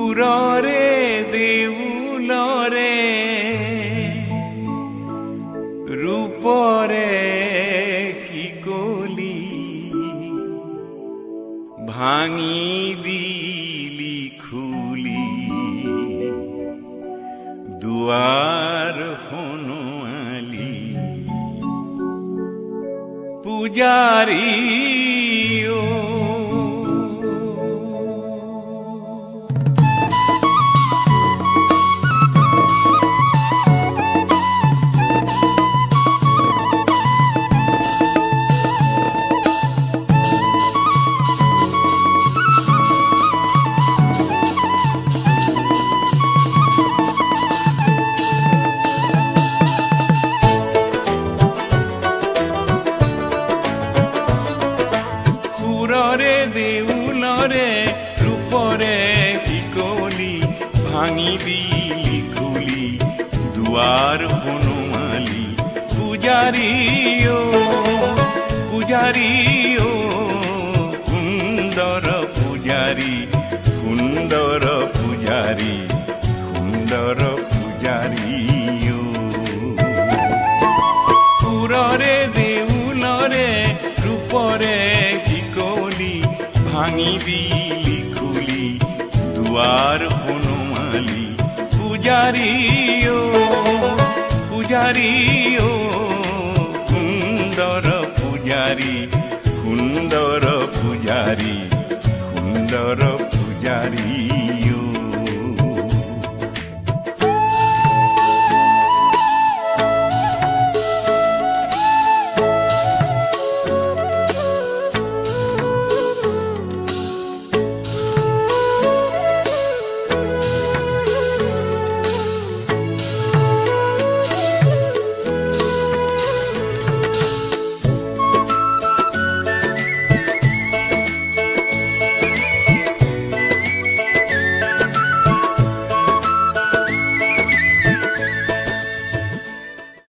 সুৰৰে দেউলৰে ৰূপৰে শিকলি ভাঙি দিলি খুলি দুৱাৰ খনোৱালি পূজাৰী সুৰৰে দেউলৰে ৰূপৰে শিকলি ভাঙি দিলি খুলি দুৱাৰ খনোৱালি পূজাৰী পূজাৰী সুন্দৰ পূজাৰী সুন্দৰ পূজাৰী সুন্দৰ পূজাৰী সুৰৰে দেউলৰে ৰূপৰে ভাঙি দিলি খুলি দুৱাৰ খনোৱালি পূজাৰী পূজাৰী সুন্দৰ পূজাৰী সুন্দৰ পূজাৰী সুন্দৰ পূজাৰী